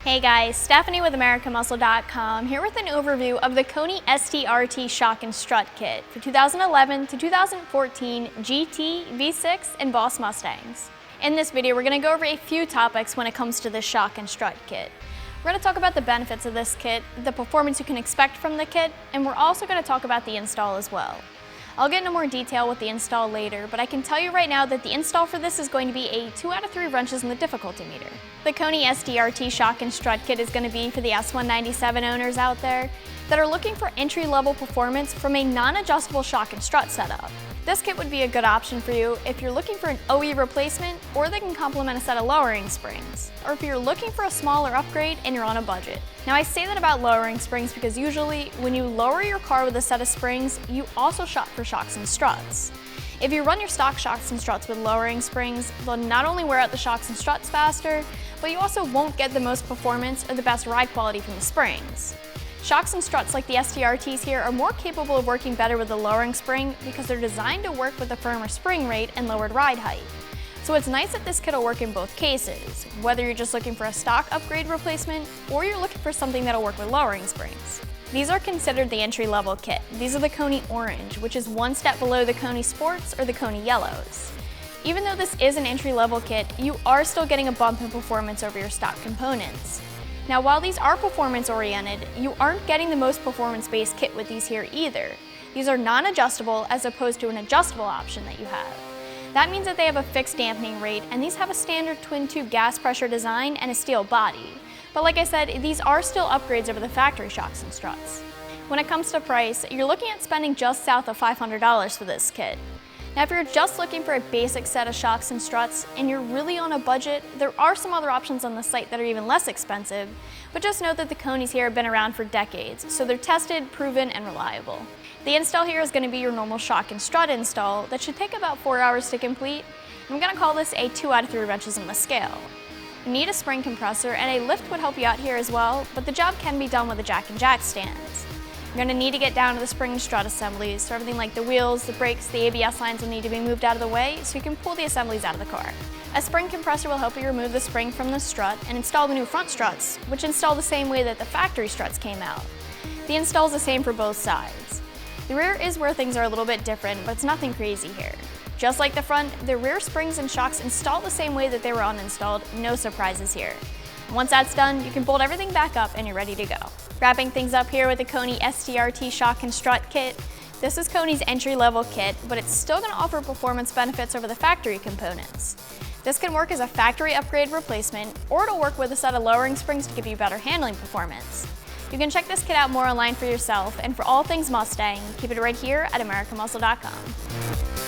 Hey guys, Stephanie with AmericanMuscle.com here with an overview of the KONI STR.T Shock and Strut Kit for 2011 to 2014 GT, V6, and Boss Mustangs. In this video, we're going to go over a few topics when it comes to the Shock and Strut Kit. We're going to talk about the benefits of this kit, the performance you can expect from the kit, and we're also going to talk about the install as well. I'll get into more detail with the install later, but I can tell you right now that the install for this is going to be a 2 out of 3 wrenches in the difficulty meter. The KONI STR.T Shock and Strut Kit is going to be for the S197 owners out there that are looking for entry-level performance from a non-adjustable shock and strut setup. This kit would be a good option for you if you're looking for an OE replacement or that can complement a set of lowering springs, or if you're looking for a smaller upgrade and you're on a budget. Now I say that about lowering springs because usually when you lower your car with a set of springs, you also shop for shocks and struts. If you run your stock shocks and struts with lowering springs, they'll not only wear out the shocks and struts faster, but you also won't get the most performance or the best ride quality from the springs. Shocks and struts like the STR.Ts here are more capable of working better with the lowering spring because they're designed to work with a firmer spring rate and lowered ride height. So it's nice that this kit will work in both cases, whether you're just looking for a stock upgrade replacement or you're looking for something that'll work with lowering springs. These are considered the entry-level kit. These are the KONI Orange, which is one step below the KONI Sports or the KONI Yellows. Even though this is an entry-level kit, you are still getting a bump in performance over your stock components. Now, while these are performance-oriented, you aren't getting the most performance-based kit with these here either. These are non-adjustable as opposed to an adjustable option that you have. That means that they have a fixed dampening rate, and these have a standard twin-tube gas pressure design and a steel body. But like I said, these are still upgrades over the factory shocks and struts. When it comes to price, you're looking at spending just south of $500 for this kit. Now, if you're just looking for a basic set of shocks and struts and you're really on a budget, there are some other options on the site that are even less expensive, but just note that the KONIs here have been around for decades, so they're tested, proven, and reliable. The install here is going to be your normal shock and strut install that should take about 4 hours to complete, and I'm going to call this a 2 out of 3 wrenches on the scale. You need a spring compressor, and a lift would help you out here as well, but the job can be done with the jack and jack stands. You're going to need to get down to the spring and strut assemblies, so everything like the wheels, the brakes, the ABS lines will need to be moved out of the way so you can pull the assemblies out of the car. A spring compressor will help you remove the spring from the strut and install the new front struts, which install the same way that the factory struts came out. The install is the same for both sides. The rear is where things are a little bit different, but it's nothing crazy here. Just like the front, the rear springs and shocks install the same way that they were uninstalled, no surprises here. Once that's done, you can bolt everything back up and you're ready to go. Wrapping things up here with the KONI STR.T Shock and Strut Kit. This is KONI's entry-level kit, but it's still going to offer performance benefits over the factory components. This can work as a factory upgrade replacement, or it'll work with a set of lowering springs to give you better handling performance. You can check this kit out more online for yourself, and for all things Mustang, keep it right here at AmericanMuscle.com.